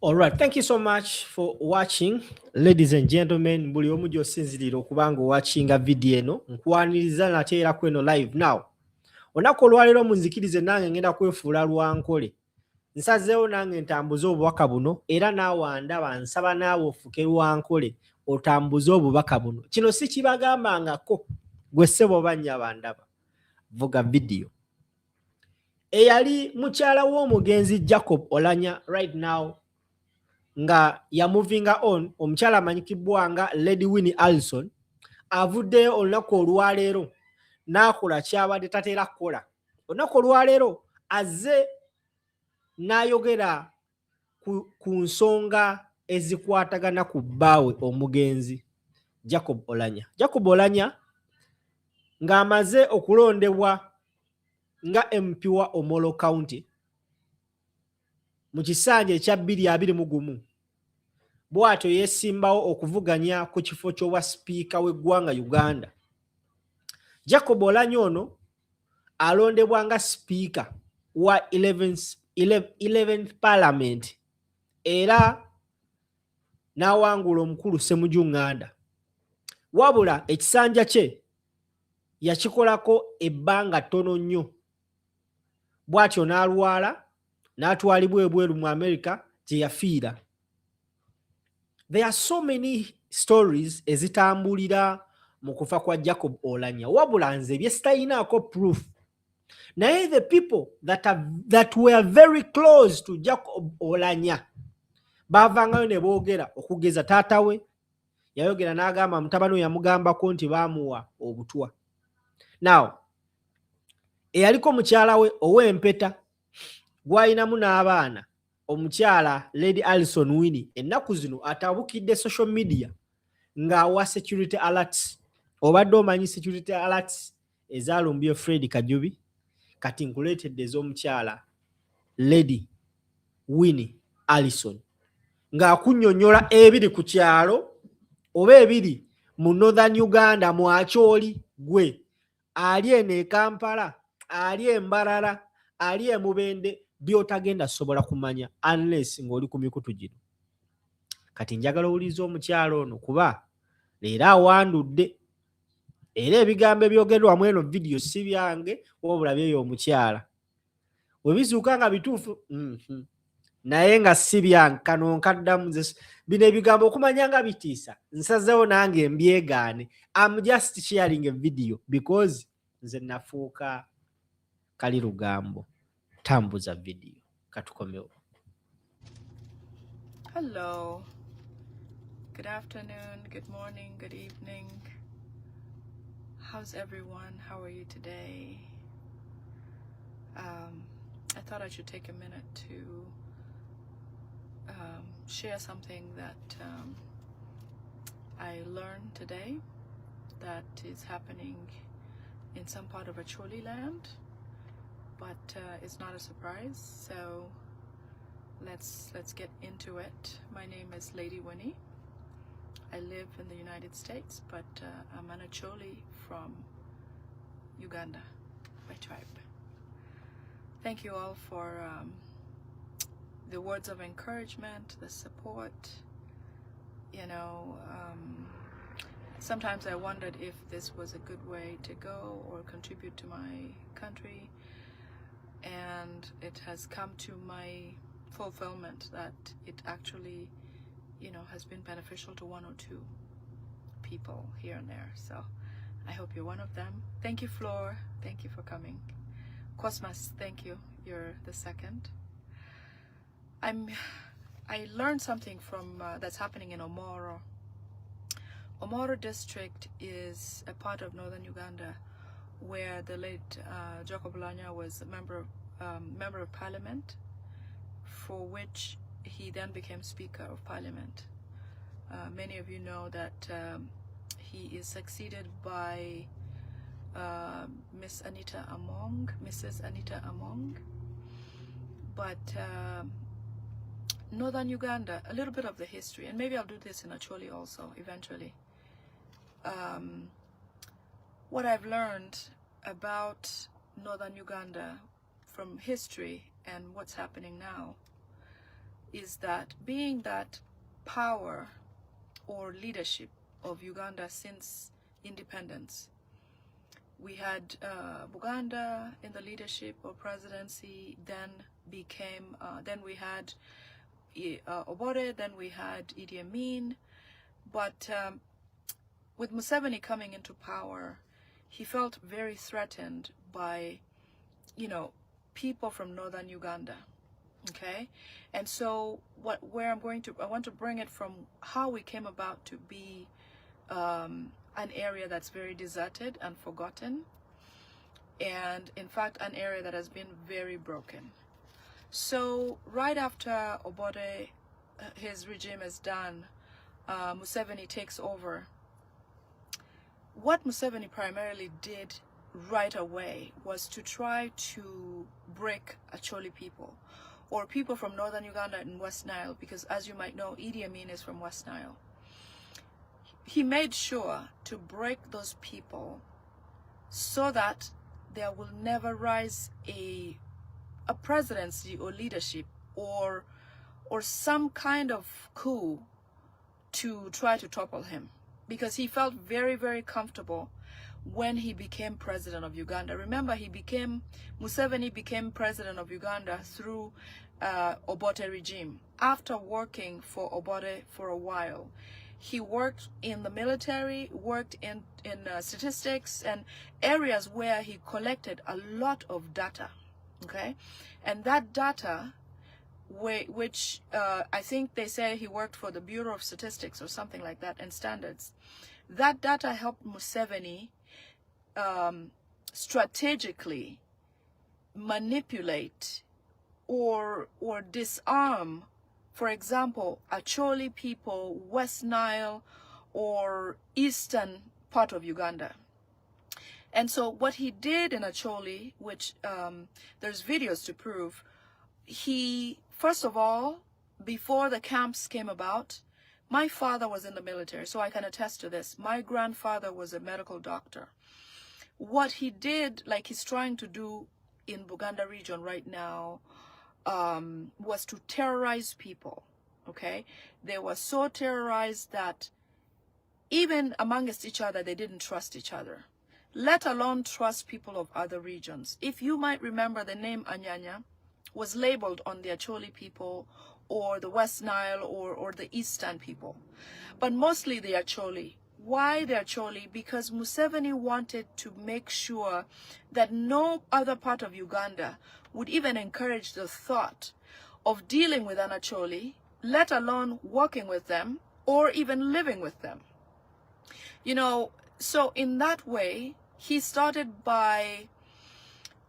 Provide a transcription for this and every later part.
All right, thank you so much for watching, ladies and gentlemen. Buli omu gy'osinzirira okuba nga watchinga video eno nkwaniriza nateera ku eno live now. Olunaku olwaleero munzikirize nange ngenda kwefuula lwankole. Nsazeewo nange ntambuze obubaka buno era naawe ndaba nsaba naawe ofuke lwankole otambuze obubaka buno. Kino si kibagambangako gwe ssebo oba nnyaba ndaba. Vuga video. Eyali mukyala w'omugenzi Jacob Olanya right now nga ya moving on, omukyala amanyikibwa nga Lady Winnie Allison avuddeyo olunaku olwaleero n'akola kyabadde tateera kukola. Olunaku olwaleero azze n'ayogera ku nsonga ezikwatagana ku bbaawe omugenzi Jacob Olanya. Jacob Olanya ng'amaze okulondebwa nga MP wa Omoro County mu kisanja ekya 2021 bw'atyo yeesimbawo okuvuganya ku kifo ky'obwa sipiika w'eggwanga Uganda. Jacob Olanya ono alondebwa nga sipiika wa 11th Parliament era n'awangula omukulu Ssemujju. Wabula ekisanja kye yakikolako ebbanga ttono nnyo, bw'atyo n'alwala n'atwalibwa ebweru mu America gye yafiira. There are so many stories ezitambulira mu kufa kwa Jacob Olanya, wabula nze bye sitayinaako proof. Naye the people that were very close to Jacob Olanya bavangayo ne boogera, okugeza taata we yayogera n'agamba mutabani we yamugambako nti baamuwa obutwa. Now, eyaliko mukyala we ow'empeta gw'alinamu n'abaana, omukyala Lady Allison Winnie, ennaku zino atabukidde social media ng'awa security alerts. Obadde omanyi security alerts ezalumbye Fred Kajubi, kati nkuleetedde ez'omukyala Lady Winnie Allison ng'akunnyonnyola ebiri ku kyalo oba ebiri mu Northern Uganda mu Acholi. Gwe ali eno e Kampala, ali e Mbarara, ali e Mubende, by'otagenda sobola kumanya unless ng'oli ku mikutu gino. Kati njagala owulize omukyalo ono kuba leero awandudde era ebigambo ebyogerwamu eno video si byange wabula by'eyo omukyala. Bwe bizuuka nga bituufu naye nga si byange kano nkaddamu bino ebigambo okumanya nga bitiisa, nsazeewo nange mbyegaane. I'm just sharing a video because nze nafuuka kali lugambo. Tambuza video katukomewo. Hello, good afternoon, good morning, good evening. How's everyone? How are you today? I thought I should take a minute to share something that I learned today that is happening in some part of Acholi land, but it's not a surprise. So let's get into it. My name is Lady Winnie. I live in the United States, but I'm an Acholi from Uganda by tribe. Thank you all for the words of encouragement, the support. You know, sometimes I wondered if this was a good way to go or contribute to my country, and it has come to my fulfillment that it actually, you know, has been beneficial to one or two people here and there. So I hope you're one of them. Thank you, Floor. Thank you for coming. Cosmas, thank you. You're the second. I learned something from that's happening in Omoro. Omoro district is a part of northern Uganda where the late Jacob Olanya was a member of parliament, for which he then became Speaker of Parliament. Many of you know that he is succeeded by Mrs. Anita Among. But northern Uganda, a little bit of the history, and maybe I'll do this in Acholi also eventually. What I've learned about northern Uganda from history and what's happening now is that being that power or leadership of Uganda since independence, we had Buganda in the leadership or presidency, then then we had Obore, then we had Idi Amin, but with Museveni coming into power, he felt very threatened by, people from northern Uganda. Okay, and so I want to bring it from how we came about to be an area that's very deserted and forgotten, and in fact an area that has been very broken. So right after Obode, his regime is done, Museveni takes over. What Museveni primarily did right away was to try to break Acholi people, or people from northern Uganda and West Nile, because as you might know, Idi Amin is from West Nile. He made sure to break those people so that there will never rise a presidency or leadership or some kind of coup to try to topple him, because he felt very, very comfortable when he became president of Uganda. Remember, Museveni became president of Uganda through Obote regime. After working for Obote for a while, he worked in the military, worked in statistics and areas where he collected a lot of data, okay? And that data, which I think they say he worked for the Bureau of Statistics or something like that, and standards, that data helped Museveni strategically manipulate or disarm, for example, Acholi people, West Nile, or eastern part of Uganda. And so what he did in Acholi, which there's videos to prove, he, first of all, before the camps came about, my father was in the military, so I can attest to this. My grandfather was a medical doctor. What he did, like he's trying to do in Buganda region right now, was to terrorize people, okay? They were so terrorized that even amongst each other, they didn't trust each other, let alone trust people of other regions. If you might remember, the name Anyanya was labeled on the Acholi people or the West Nile or the Eastern people, but mostly the Acholi. Why the Acholi? Because Museveni wanted to make sure that no other part of Uganda would even encourage the thought of dealing with an Acholi, let alone working with them or even living with them. So in that way, he started by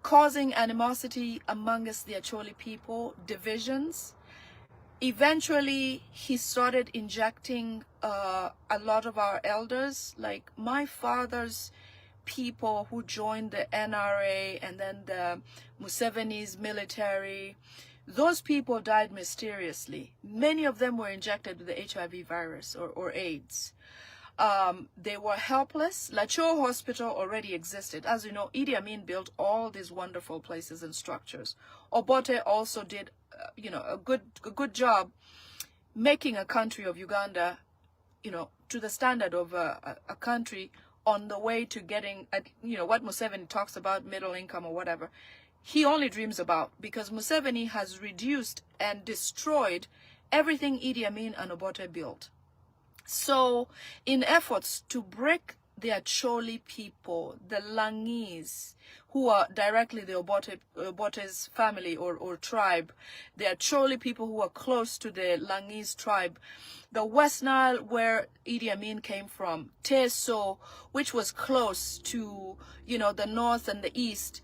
causing animosity amongst the Acholi people, divisions. Eventually, he started injecting a lot of our elders, like my father's people who joined the NRA and then the Museveni's military. Those people died mysteriously. Many of them were injected with the HIV virus or AIDS. They were helpless. Lacho Hospital already existed. As you know, Idi Amin built all these wonderful places and structures. Obote also did, a good job making a country of Uganda, to the standard of a country on the way to getting, what Museveni talks about, middle income or whatever. He only dreams about, because Museveni has reduced and destroyed everything Idi Amin and Obote built. So in efforts to break the Acholi people, the Langese, who are directly the Obote's family or tribe, the Acholi people who are close to the Langese tribe, the West Nile where Idi Amin came from, Teso, which was close to, the north and the east,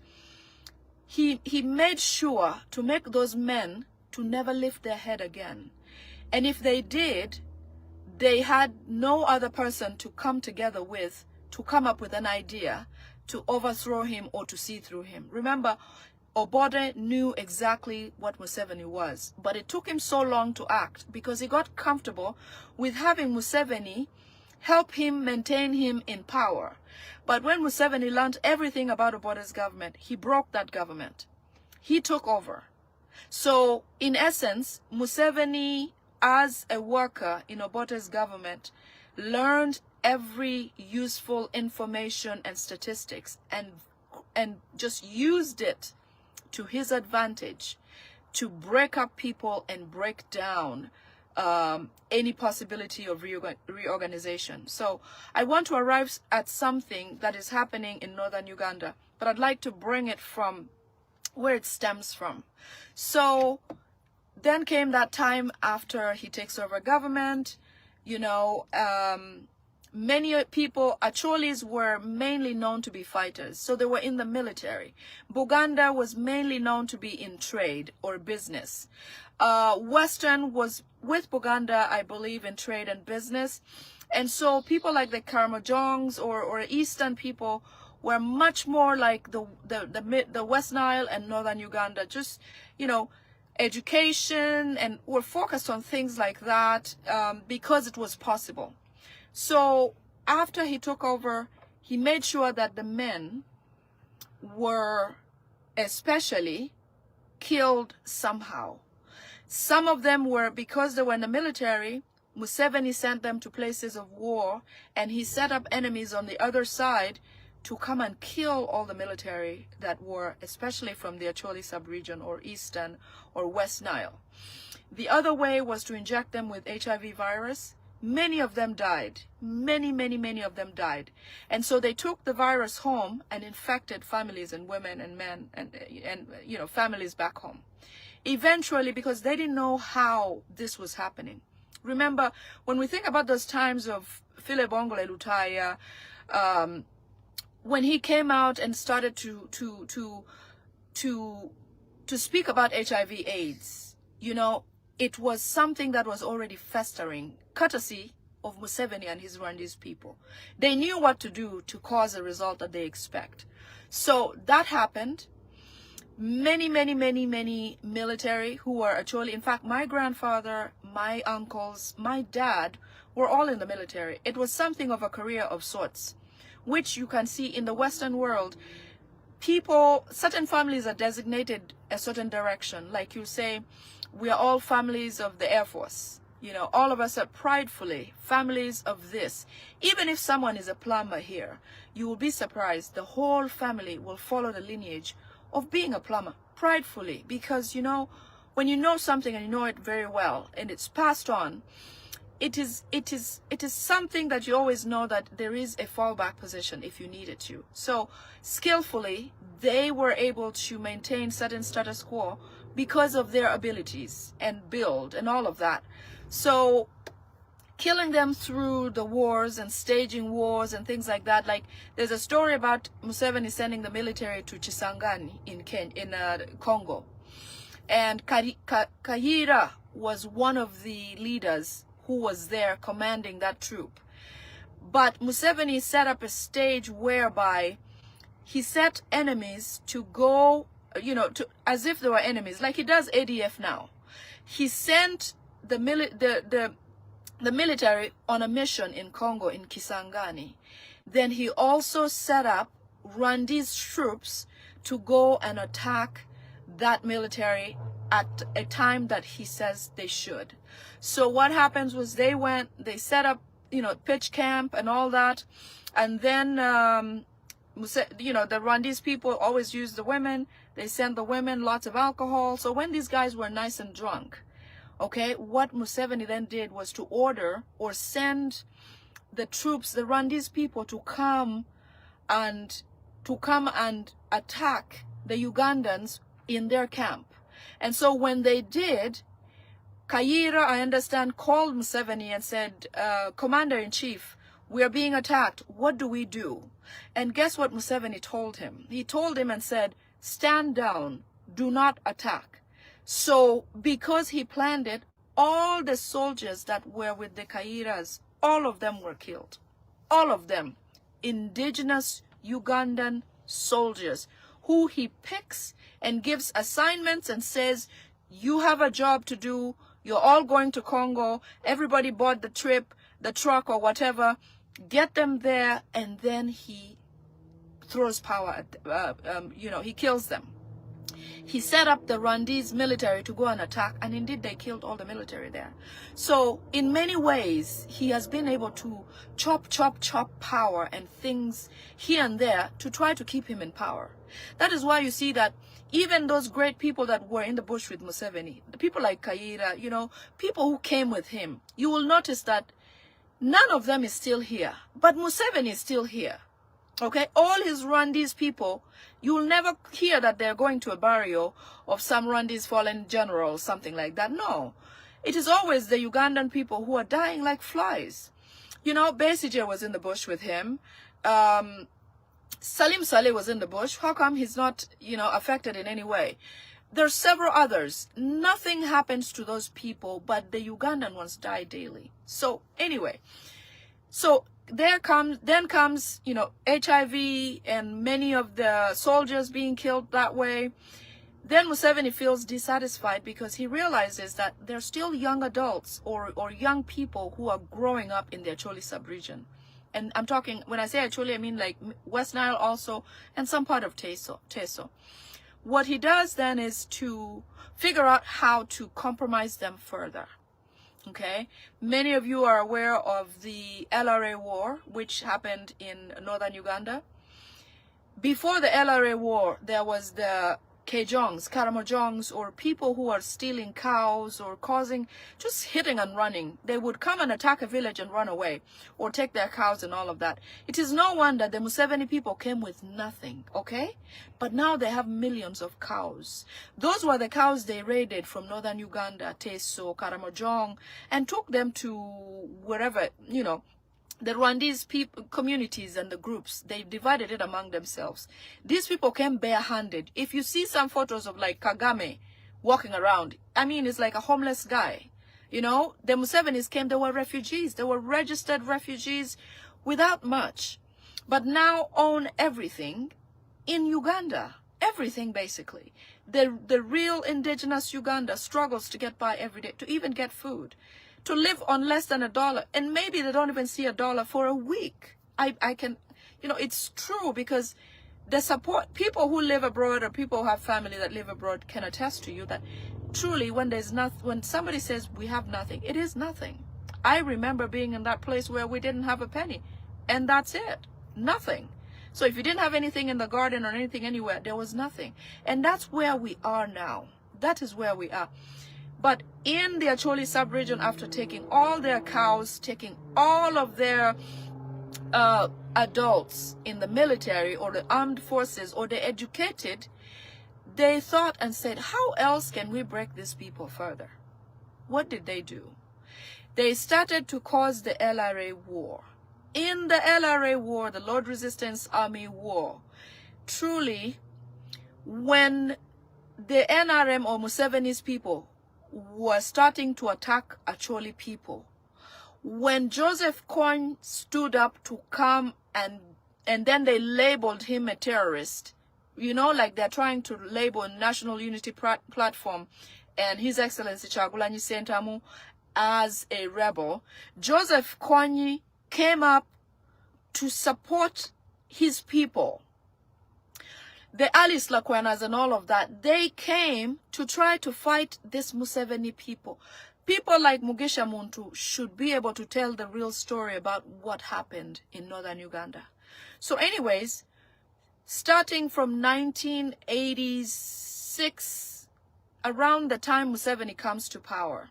he made sure to make those men to never lift their head again. And if they did, they had no other person to come together with to come up with an idea to overthrow him or to see through him. Remember, Obode knew exactly what Museveni was, but it took him so long to act because he got comfortable with having Museveni help him maintain him in power. But when Museveni learned everything about Obode's government, he broke that government. He took over. So in essence, Museveni, as a worker in Obote's government, learned every useful information and statistics and just used it to his advantage to break up people and break down any possibility of reorganization. So I want to arrive at something that is happening in northern Uganda, but I'd like to bring it from where it stems from. So then came that time after he takes over government. You know, many people, Acholis were mainly known to be fighters, so they were in the military. Buganda was mainly known to be in trade or business. Western was with Buganda, I believe, in trade and business. And so people like the Karamojongs or Eastern people were much more like the West Nile and Northern Uganda, just, you know, education, and were focused on things like that because it was possible. So after he took over, he made sure that the men were especially killed somehow. Some of them were, because they were in the military, Museveni sent them to places of war, and he set up enemies on the other side to come and kill all the military that were, especially from the Acholi sub-region or Eastern or West Nile. The other way was to inject them with HIV virus. Many of them died. Many of them died. And so they took the virus home and infected families and women and men and you know, families back home. Eventually, because they didn't know how this was happening. Remember, when we think about those times of Phile Bongole Lutaya, when he came out and started to speak about HIV/AIDS, you know, it was something that was already festering, courtesy of Museveni and his Rwandese people. They knew what to do to cause a result that they expect. So that happened. Many military who were actually, in fact, my grandfather, my uncles, my dad were all in the military. It was something of a career of sorts, which you can see in the Western world. People, certain families are designated a certain direction. Like you say, we are all families of the Air Force. You know, all of us are pridefully families of this. Even if someone is a plumber here, you will be surprised. The whole family will follow the lineage of being a plumber pridefully, because, you know, when you know something and you know it very well and it's passed on, it is something that you always know that there is a fallback position if you needed to. So skillfully, they were able to maintain certain status quo because of their abilities and build and all of that. So killing them through the wars and staging wars and things like that. Like, there's a story about Museveni sending the military to Chisangani in Congo. And Kayira was one of the leaders who was there commanding that troop. But Museveni set up a stage whereby he set enemies to go, you know, as if they were enemies, like he does ADF now. He sent the military on a mission in Congo, in Kisangani. Then he also set up Rwandese troops to go and attack that military at a time that he says they should. So what happens was they set up, you know, pitch camp and all that. And then, you know, the Rwandese people always use the women. They send the women lots of alcohol. So when these guys were nice and drunk, okay, what Museveni then did was to order or send the troops, the Rwandese people, to come and attack the Ugandans in their camp. And so when they did, Kayira, I understand, called Museveni and said, Commander-in-Chief, we are being attacked. What do we do? And guess what Museveni told him? He told him and said, stand down, do not attack. So because he planned it, all the soldiers that were with the Kayiras, all of them were killed. All of them. Indigenous Ugandan soldiers who he picks and gives assignments and says, you have a job to do. You're all going to Congo. Everybody bought the trip, the truck or whatever. Get them there, and then he throws power at, you know, he kills them. he set up the Rwandese military to go and attack, and indeed they killed all the military there. So in many ways, he has been able to chop power and things here and there to try to keep him in power. That is why you see that even those great people that were in the bush with Museveni, the people like Kaira, you know, people who came with him, you will notice that none of them is still here, but Museveni is still here. Okay, all his Rwandese people, you will never hear that they're going to a burial of some Rwandese fallen general or something like that. No, it is always the Ugandan people who are dying like flies. You know, Besigye was in the bush with him. Salim Saleh was in the bush. How come he's not, you know, affected in any way? There's several others. Nothing happens to those people, but the Ugandan ones die daily. So anyway, so then comes, you know, HIV and many of the soldiers being killed that way. Then Museveni feels dissatisfied because he realizes that there's still young adults or young people who are growing up in the Acholi sub-region. And I'm talking, when I say Acholi, I mean like West Nile also, and some part of Teso. What he does then is to figure out how to compromise them further. Okay, many of you are aware of the LRA war, which happened in northern Uganda. Before the LRA war, there was the Kejongs, Karamojongs, or people who are stealing cows or causing, just hitting and running. They would come and attack a village and run away, or take their cows and all of that. It is no wonder the Museveni people came with nothing, okay? But now they have millions of cows. Those were the cows they raided from northern Uganda, Teso, Karamojong, and took them to wherever, you know, the Rwandese people, communities and the groups, they divided it among themselves. These people came barehanded. If you see some photos of like Kagame walking around, I mean, it's like a homeless guy. You know, the Musevenis came, they were refugees. They were registered refugees without much, but now own everything in Uganda. Everything, basically. The real indigenous Uganda struggles to get by every day, to even get food, to live on less than $1, and maybe they don't even see $1 for a week. I can, you know, it's true, because the support, people who live abroad or people who have family that live abroad can attest to you that truly when there's nothing, when somebody says we have nothing, it is nothing. I remember being in that place where we didn't have a penny, and that's it, nothing. So if you didn't have anything in the garden or anything anywhere, there was nothing. And that's where we are now. That is where we are. But in the Acholi sub-region, after taking all their cows, taking all of their adults in the military or the armed forces or the educated, they thought and said, how else can we break these people further? What did they do? They started to cause the LRA war. In the LRA war, the Lord Resistance Army war, truly, when the NRM or Museveni's people were starting to attack Acholi people, when Joseph Kony stood up to come and then they labeled him a terrorist, you know, like they're trying to label National Unity Platform and His Excellency Kyagulanyi Ssentamu as a rebel, Joseph Kony came up to support his people. The Alice Lakwanas and all of that, they came to try to fight this Museveni people. People like Mugisha Muntu should be able to tell the real story about what happened in northern Uganda. So anyways, starting from 1986, around the time Museveni comes to power,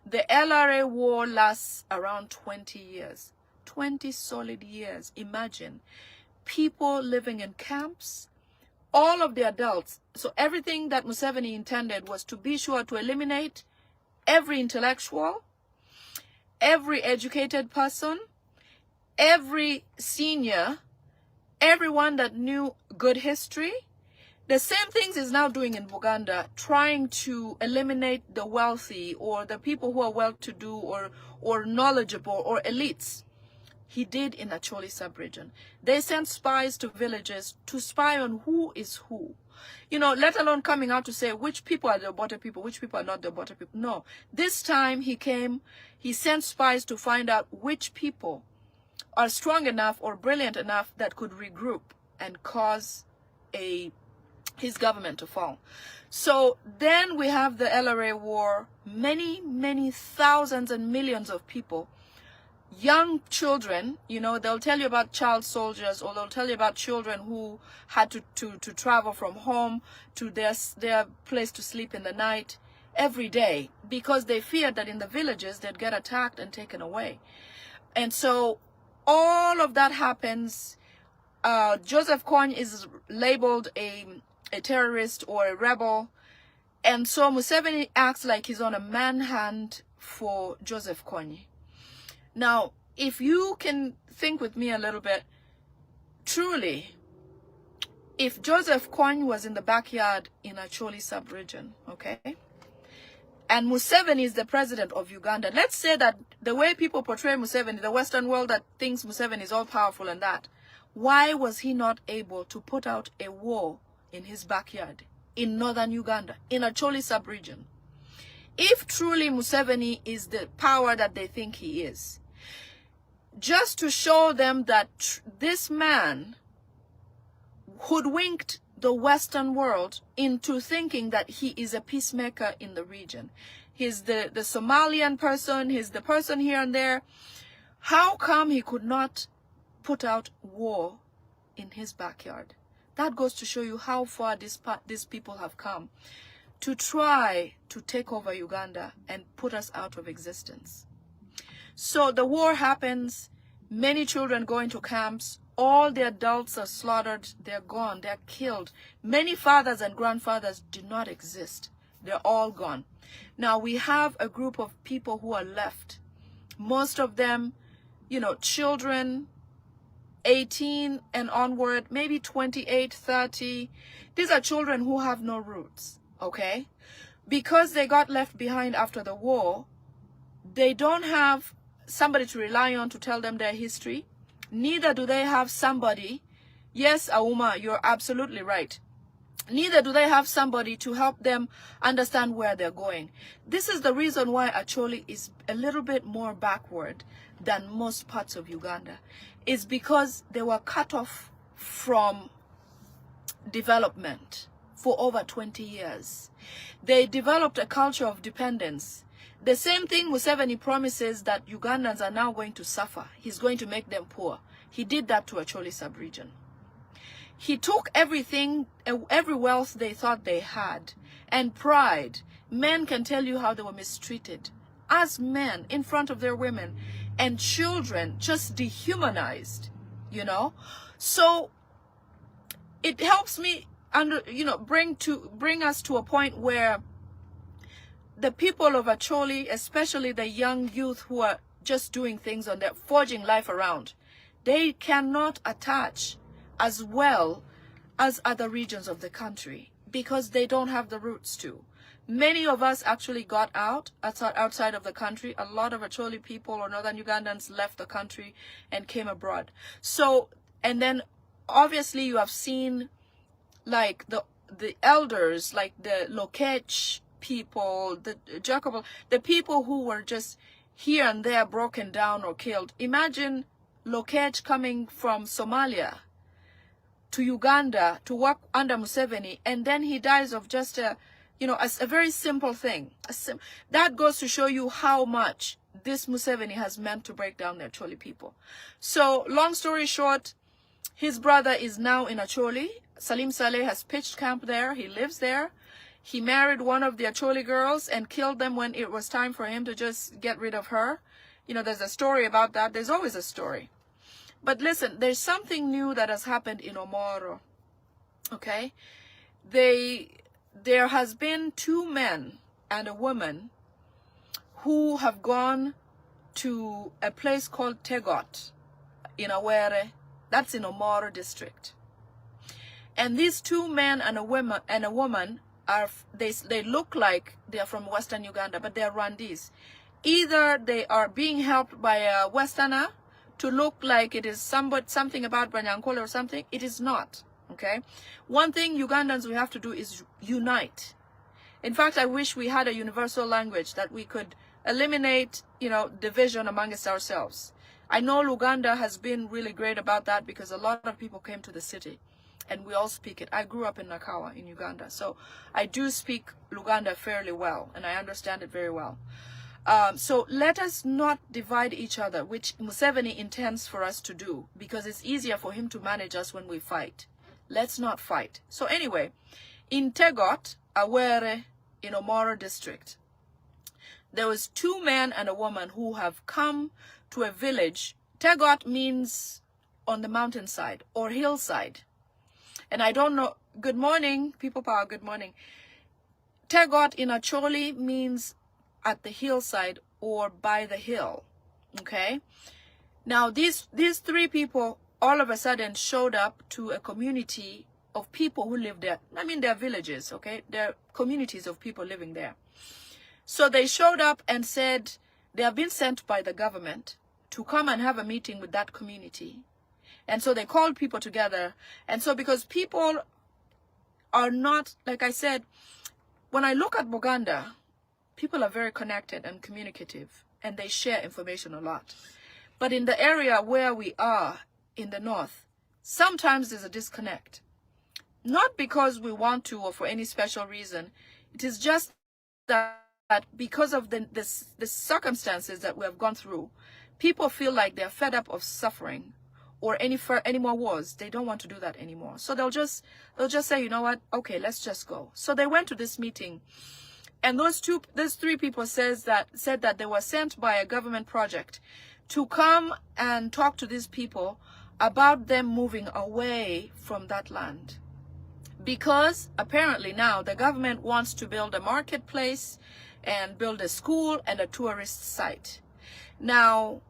the LRA war lasts around 20 years. 20 solid years. Imagine. People living in camps, all of the adults. So everything that Museveni intended was to be sure to eliminate every intellectual, every educated person, every senior, everyone that knew good history. The same things he's now doing in Uganda, trying to eliminate the wealthy or the people who are well-to-do or knowledgeable or elites. He did in Acholi sub-region. They sent spies to villages to spy on who is who. You know, let alone coming out to say which people are the Obote people, which people are not the Obote people. No. This time he came, he sent spies to find out which people are strong enough or brilliant enough that could regroup and cause a his government to fall. So then we have the LRA war, many thousands and millions of people, young children, you know, they'll tell you about child soldiers, or they'll tell you about children who had to travel from home to their place to sleep in the night every day, because they feared that in the villages they'd get attacked and taken away. And so all of that happens. Joseph Kony is labeled a terrorist or a rebel, and so Museveni acts like he's on a manhunt for Joseph Kony. Now, if you can think with me a little bit, truly, if Joseph Kony was in the backyard in Acholi sub-region, okay, and Museveni is the president of Uganda, let's say that the way people portray Museveni, the Western world that thinks Museveni is all powerful and that, why was he not able to put out a war in his backyard in northern Uganda, in Acholi sub-region? If truly Museveni is the power that they think he is, just to show them that this man hoodwinked the Western world into thinking that he is a peacemaker in the region. He's the Somalian person, he's the person here and there. How come he could not put out war in his backyard? That goes to show you how far these people have come to try to take over Uganda and put us out of existence. So the war happens, many children go into camps, all the adults are slaughtered, they're gone, they're killed. Many fathers and grandfathers do not exist. They're all gone. Now we have a group of people who are left. Most of them, you know, children, 18 and onward, maybe 28, 30. These are children who have no roots, okay? Because they got left behind after the war, they don't have somebody to rely on to tell them their history. Neither do they have somebody, yes, Auma, you're absolutely right. Neither do they have somebody to help them understand where they're going. This is the reason why Acholi is a little bit more backward than most parts of Uganda. It's because they were cut off from development for over 20 years. They developed a culture of dependence. The same thing Museveni promises that Ugandans are now going to suffer. He's going to make them poor. He did that to Acholi sub-region. He took everything, every wealth they thought they had, and pride. Men can tell you how they were mistreated as men in front of their women, and children just dehumanized, you know. So it helps me bring us to a point where the people of Acholi, especially the young youth who are just doing things on their forging life around, they cannot attach as well as other regions of the country because they don't have the roots to. Many of us actually got outside of the country. A lot of Acholi people or northern Ugandans left the country and came abroad. So, and then obviously you have seen like the elders, like the Lokech people, the Jacob, the people who were just here and there broken down or killed. Imagine Lokech coming from Somalia to Uganda to work under Museveni, and then he dies of just a very simple thing. That goes to show you how much this Museveni has meant to break down the Acholi people. So, long story short, his brother is now in Acholi. Salim Saleh has pitched camp there. He lives there. He married one of the Acholi girls and killed them when it was time for him to just get rid of her. You know, there's a story about that. There's always a story. But listen, there's something new that has happened in Omoro. Okay? There has been 2 men and a woman who have gone to a place called Tegot in Awere. That's in Omoro district. And these 2 men and a woman are, they look like they are from Western Uganda, but they are Rwandese. Either they are being helped by a Westerner to look like it is something about Banyankole or something. It is not. Okay? One thing Ugandans we have to do is unite. In fact, I wish we had a universal language that we could eliminate, division amongst ourselves. I know Uganda has been really great about that because a lot of people came to the city. and we all speak it. I grew up in Nakawa in Uganda, so I do speak Luganda fairly well, and I understand it very well. So let us not divide each other, which Museveni intends for us to do, because it's easier for him to manage us when we fight. Let's not fight. So anyway, in Tegot, Awere, in Omoro district, there was 2 men and a woman who have come to a village. Tegot means on the mountainside or hillside. And I don't know, good morning, people power, good morning. Tegot in Acholi means at the hillside or by the hill, okay? Now, these 3 people all of a sudden showed up to a community of people who live there. I mean, they're villages, okay? They're communities of people living there. So they showed up and said they have been sent by the government to come and have a meeting with that community. And so they called people together. And so because people are not, like I said, when I look at Buganda, people are very connected and communicative, and they share information a lot. But in the area where we are in the north, sometimes there's a disconnect. Not because we want to or for any special reason. It is just that because of the circumstances that we have gone through, people feel like they're fed up of suffering or any more wars. They don't want to do that anymore. So they'll just say, you know what? Okay, let's just go. So they went to this meeting. And those 3 people said that they were sent by a government project to come and talk to these people about them moving away from that land. Because apparently now the government wants to build a marketplace and build a school and a tourist site. Now,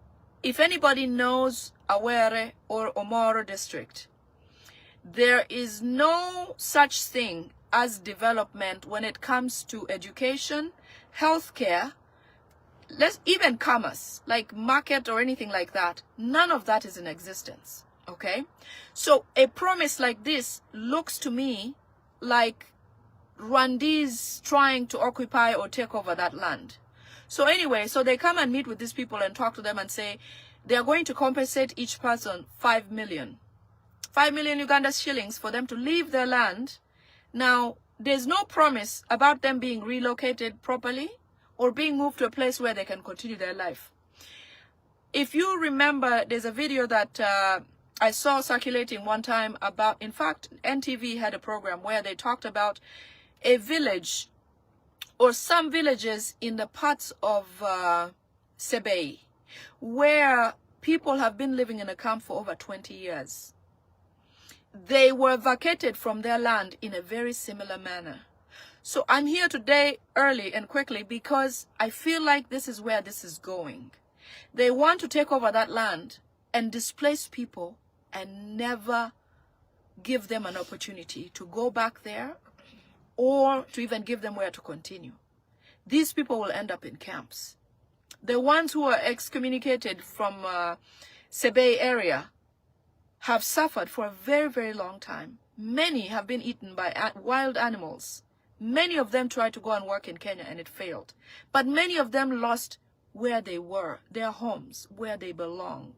if anybody knows Awere or Omoro district, there is no such thing as development when it comes to education, healthcare, even commerce, like market or anything like that. None of that is in existence, okay? So a promise like this looks to me like Rwandese trying to occupy or take over that land. So anyway, so they come and meet with these people and talk to them and say they are going to compensate each person 5 million. 5 million Uganda shillings for them to leave their land. Now, there's no promise about them being relocated properly or being moved to a place where they can continue their life. If you remember, there's a video that I saw circulating one time about, in fact, NTV had a program where they talked about a village or some villages in the parts of Sebei where people have been living in a camp for over 20 years. They were vacated from their land in a very similar manner. So I'm here today early and quickly because I feel like this is where this is going. They want to take over that land and displace people and never give them an opportunity to go back there or to even give them where to continue. These people will end up in camps. The ones who are excommunicated from Sebei area have suffered for a very, very long time. Many have been eaten by wild animals. Many of them tried to go and work in Kenya and it failed. But many of them lost where they were, their homes, where they belong.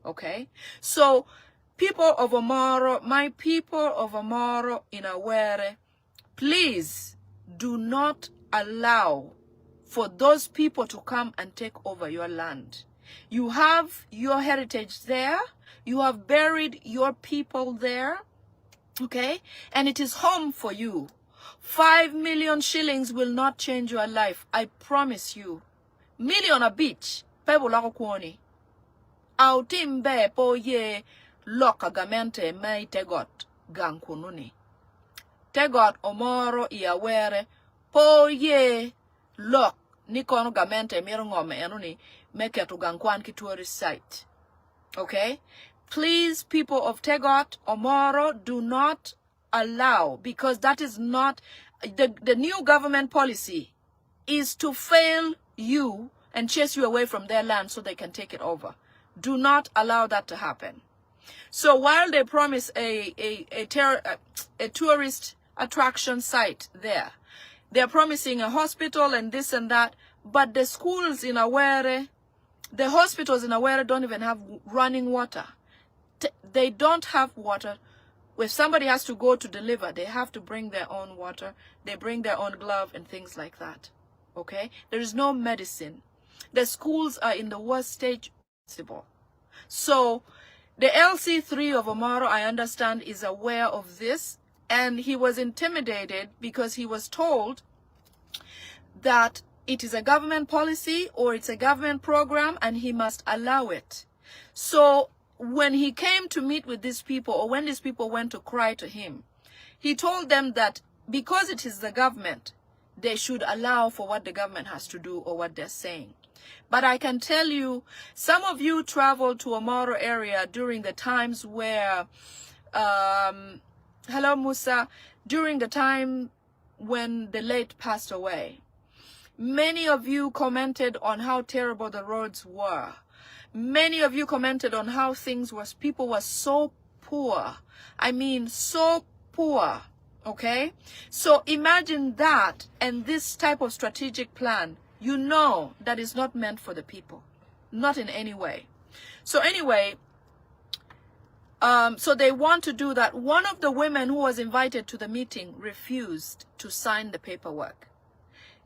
Okay? So, people of Omoro, my people of Omoro in Awere, please do not allow for those people to come and take over your land. You have your heritage there. You have buried your people there. Okay? And it is home for you. 5 million shillings will not change your life. I promise you. Million a beach. Pebula kuoni. Autimbe po ye lokagamente mai tegot gankununi. Tegot Omoro Iawere po ye lok nikono gamente mirongome enuni meketu gankwan ki tourist site. Okay? Please, people of Tegot, Omoro, do not allow, because that is not, the new government policy is to fail you and chase you away from their land so they can take it over. Do not allow that to happen. So while they promise a tourist attraction site there, they're promising a hospital and this and that, but the schools in Awere, the hospitals in Awere don't even have running water. They don't have water If somebody has to go to deliver, they have to bring their own water. They bring their own glove and things like that. Okay? There is no medicine. The schools are in the worst stage possible. So the LC3 of Omoro, I understand, is aware of this. And he was intimidated because he was told that it is a government policy or it's a government program and he must allow it. So when he came to meet with these people, or when these people went to cry to him, he told them that because it is the government, they should allow for what the government has to do or what they're saying. But I can tell you, some of you traveled to Omoro area during the times where, hello Musa, during the time when the late passed away. Many of you commented on how terrible the roads were. Many of you commented on how things was, people were so poor. I mean, so poor, okay? So imagine that and this type of strategic plan, you know that is not meant for the people. Not in any way. So anyway, so they want to do that. One of the women who was invited to the meeting refused to sign the paperwork.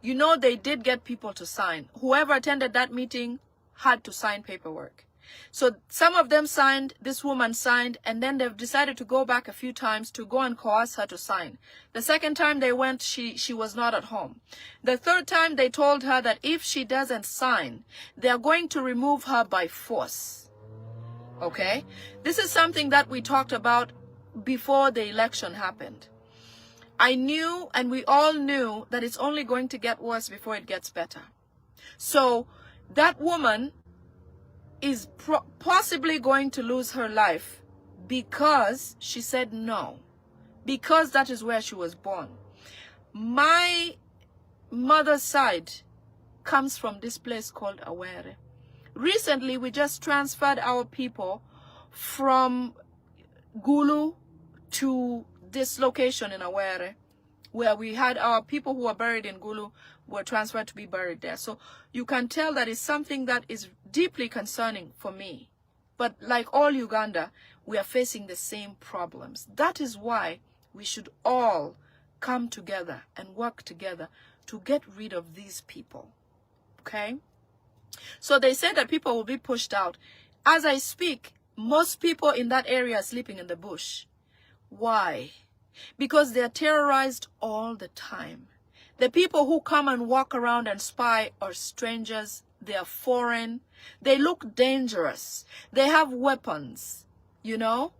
You know, they did get people to sign. Whoever attended that meeting had to sign paperwork. So some of them signed, this woman signed, and then they've decided to go back a few times to go and coerce her to sign. The second time they went, she was not at home. The third time they told her that if she doesn't sign, they're going to remove her by force. Okay? This is something that we talked about before the election happened. I knew, and we all knew, that it's only going to get worse before it gets better. So that woman is possibly going to lose her life because she said no. Because that is where she was born. My mother's side comes from this place called Awere. Recently, we just transferred our people from Gulu to this location in Awere, where we had our people who were buried in Gulu were transferred to be buried there. So you can tell that it's something that is deeply concerning for me. But like all Uganda, we are facing the same problems. That is why we should all come together and work together to get rid of these people. Okay? So they say that people will be pushed out. As I speak, most people in that area are sleeping in the bush. Why? Because they are terrorized all the time. The people who come and walk around and spy are strangers. They are foreign. They look dangerous. They have weapons, you know.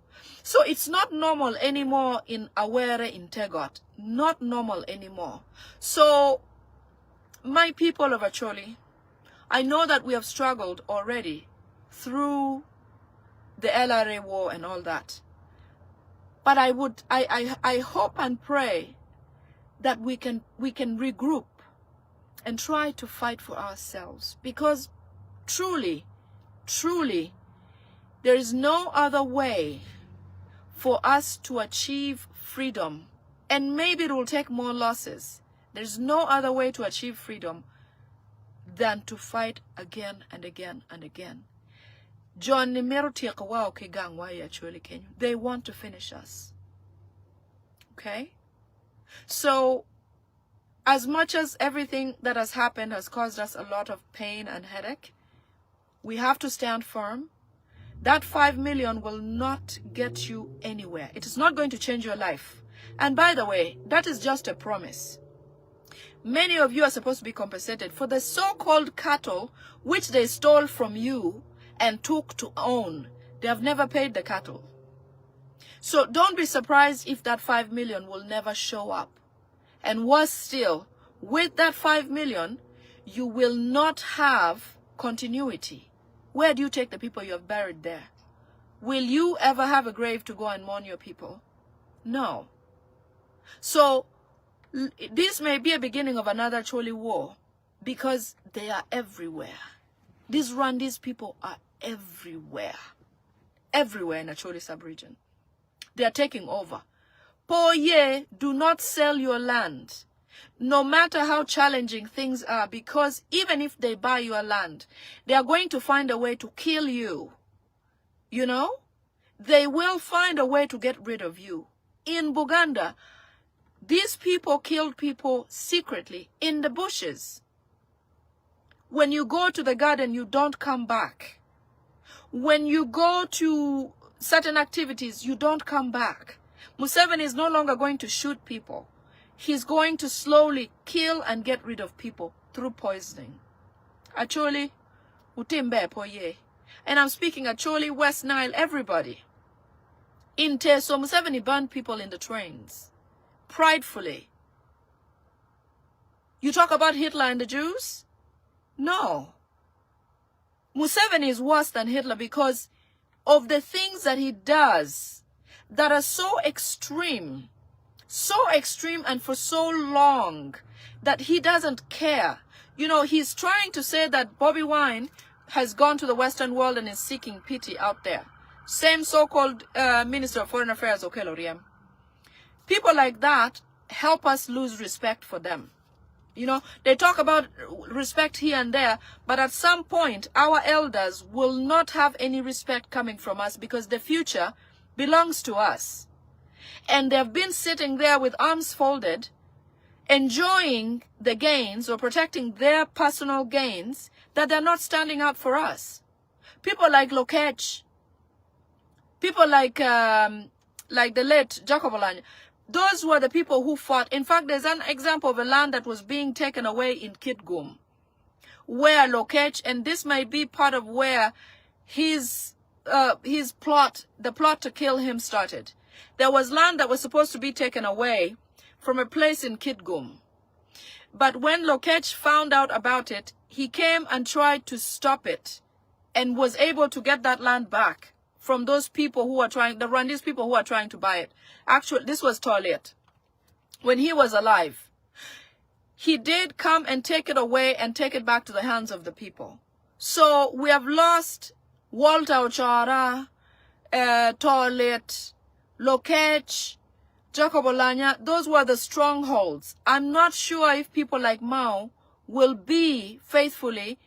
So it's not normal anymore in Awere, in Tegot. Not normal anymore. So, my people of Acholi, I know that we have struggled already through the LRA war and all that. But I hope and pray that we can regroup and try to fight for ourselves. Because truly, there is no other way for us to achieve freedom. And maybe it will take more losses. There's no other way to achieve freedom than to fight again and again and again. John they want to finish us. Okay? So, as much as everything that has happened has caused us a lot of pain and headache, we have to stand firm. That 5 million will not get you anywhere. It is not going to change your life. And by the way, that is just a promise. Many of you are supposed to be compensated for the so-called cattle which they stole from you and took to own. They have never paid the cattle. So don't be surprised if that 5 million will never show up. And worse still, with that 5 million, you will not have continuity. Where do you take the people you have buried there? Will you ever have a grave to go and mourn your people? No. So this may be a beginning of another Choli war because they are everywhere. These Rwandese people are everywhere. Everywhere in the Acholi sub-region. They are taking over. Poye, do not sell your land. No matter how challenging things are, because even if they buy your land, they are going to find a way to kill you. You know? they will find a way to get rid of you. In Buganda, these people killed people secretly in the bushes. When you go to the garden, you don't come back. When you go to certain activities, you don't come back. Museveni is no longer going to shoot people. He's going to slowly kill and get rid of people through poisoning. Actually, utimbe poye. And I'm speaking actually West Nile, everybody. In Teso, Museveni burned people in the trains. Pridefully. You talk about Hitler and the Jews? No. Museveni is worse than Hitler because of the things that he does that are so extreme and for so long that he doesn't care. You know, he's trying to say that Bobby Wine has gone to the Western world and is seeking pity out there. Same so-called Minister of Foreign Affairs, Okello Oryem. People like that help us lose respect for them. You know, they talk about respect here and there, but at some point, our elders will not have any respect coming from us because the future belongs to us. And they've been sitting there with arms folded, enjoying the gains or protecting their personal gains, that they're not standing up for us. People like Lokech, people like the late Jacob Olanya, those were the people who fought. In fact, there's an example of a land that was being taken away in Kitgum, where Lokech, and this might be part of where his plot, the plot to kill him started. There was land that was supposed to be taken away from a place in Kitgum. But when Lokech found out about it, he came and tried to stop it and was able to get that land back from those people who are trying, the Rwandese people who are trying to buy it. Actually, this was Toilet. When he was alive, he did come and take it away and take it back to the hands of the people. So we have lost Walter Ochara, Toilet, Lokech, Jacob Olanya. Those were the strongholds. I'm not sure if people like Mao will be faithfully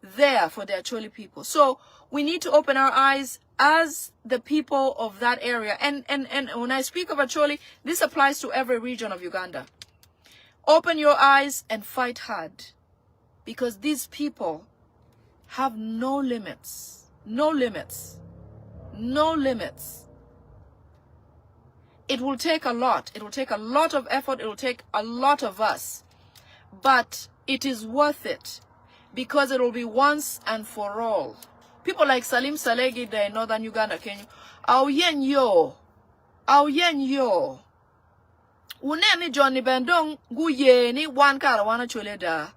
there for the Acholi people. So we need to open our eyes as the people of that area. And when I speak of Acholi, this applies to every region of Uganda. Open your eyes and fight hard, because these people have no limits. No limits. No limits. It will take a lot. It will take a lot of effort. It will take a lot of us. But it is worth it, because it will be once and for all. People like Salim Salegi there in northern Uganda, Kenya. Auyen yo. Uneni Johnny Bendong guyeni wan karawana chuleda.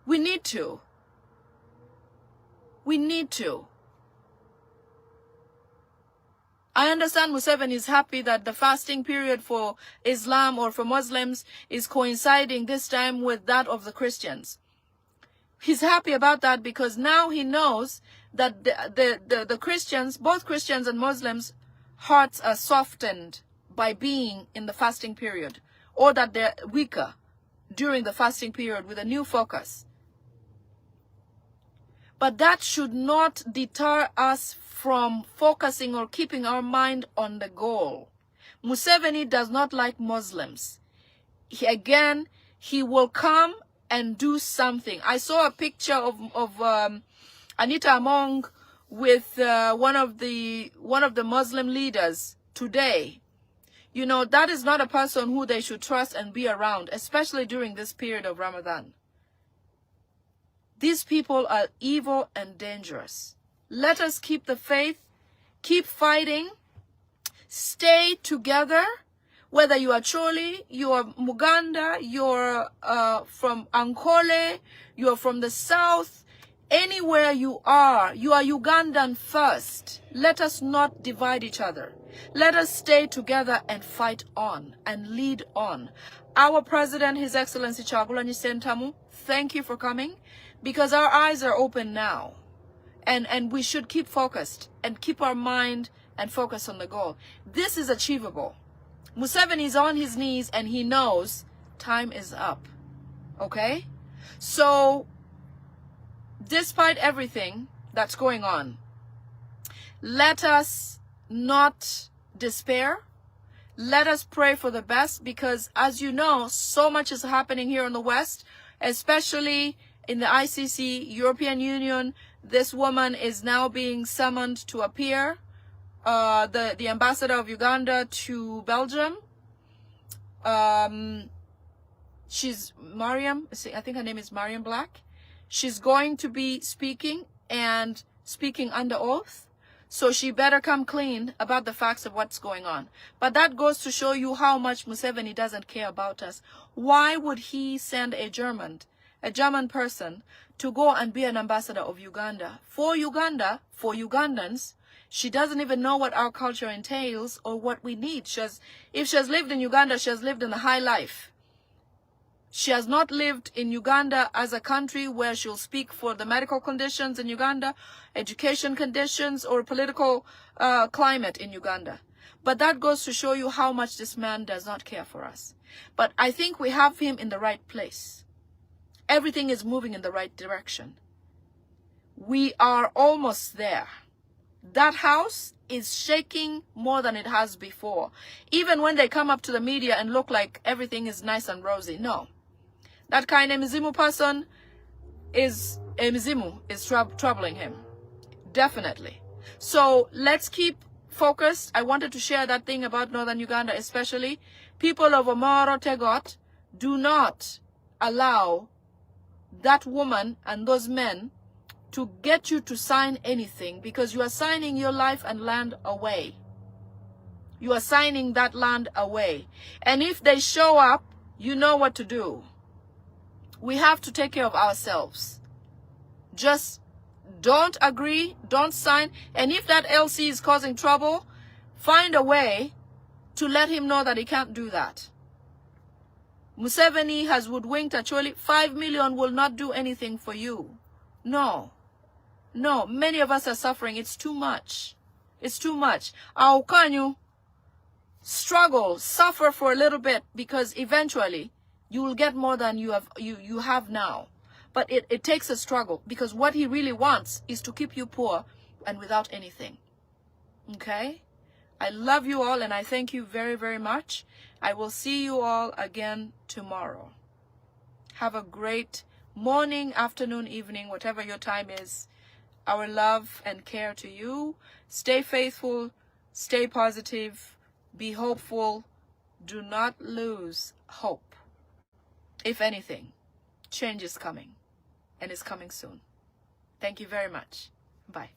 We need to. We need to. I understand Museveni is happy that the fasting period for Islam or for Muslims is coinciding this time with that of the Christians. He's happy about that because now he knows that the Christians, both Christians and Muslims, hearts are softened by being in the fasting period, or that they're weaker during the fasting period with a new focus. But that should not deter us from focusing or keeping our mind on the goal. Museveni does not like Muslims. He will come and do something. I saw a picture of Anita Among with one of the Muslim leaders today. You know, that is not a person who they should trust and be around, especially during this period of Ramadan. These people are evil and dangerous. Let us keep the faith, keep fighting, stay together. Whether you are Choli, you are Muganda, you're from Ankole, you're from the south, anywhere you are Ugandan first. Let us not divide each other. Let us stay together and fight on and lead on. Our President, His Excellency Kyagulanyi Ssentamu, thank you for coming, because our eyes are open now. And we should keep focused and keep our mind and focus on the goal. This is achievable. Museveni is on his knees and he knows time is up. Okay? So, despite everything that's going on, Let us not despair. Let us pray for the best, because as you know, so much is happening here in the West, especially in the ICC, European Union. This woman is now being summoned to appear, the ambassador of Uganda to Belgium. She's Mariam, I think her name is Mariam Black. She's going to be speaking and speaking under oath. So she better come clean about the facts of what's going on. But that goes to show you how much Museveni doesn't care about us. Why would he send a German person, to go and be an ambassador of Uganda? For Uganda, for Ugandans, she doesn't even know what our culture entails or what we need. If she has lived in Uganda, she has lived in the high life. She has not lived in Uganda as a country where she'll speak for the medical conditions in Uganda, education conditions, or political climate in Uganda. But that goes to show you how much this man does not care for us. But I think we have him in the right place. Everything is moving in the right direction. We are almost there. That house is shaking more than it has before. Even when they come up to the media and look like everything is nice and rosy. No. That kind of Mzimu person is troubling him. Definitely. So let's keep focused. I wanted to share that thing about northern Uganda, especially. People of Omoro, Tegot, do not allow that woman and those men to get you to sign anything, because you are signing your life and land away. You are signing that land away. And if they show up, you know what to do. We have to take care of ourselves. Just don't agree, don't sign. And if that LC is causing trouble, find a way to let him know that he can't do that. Museveni has woodwinked actually. 5 million will not do anything for you. No. No, many of us are suffering. It's too much. It's too much. How can you struggle, suffer for a little bit, because eventually you will get more than you have now. But it takes a struggle, because what he really wants is to keep you poor and without anything. Okay? I love you all, and I thank you very, very much. I will see you all again tomorrow. Have a great morning, afternoon, evening, whatever your time is. Our love and care to you. Stay faithful, stay positive, be hopeful. Do not lose hope. If anything, change is coming, and it's coming soon. Thank you very much. Bye.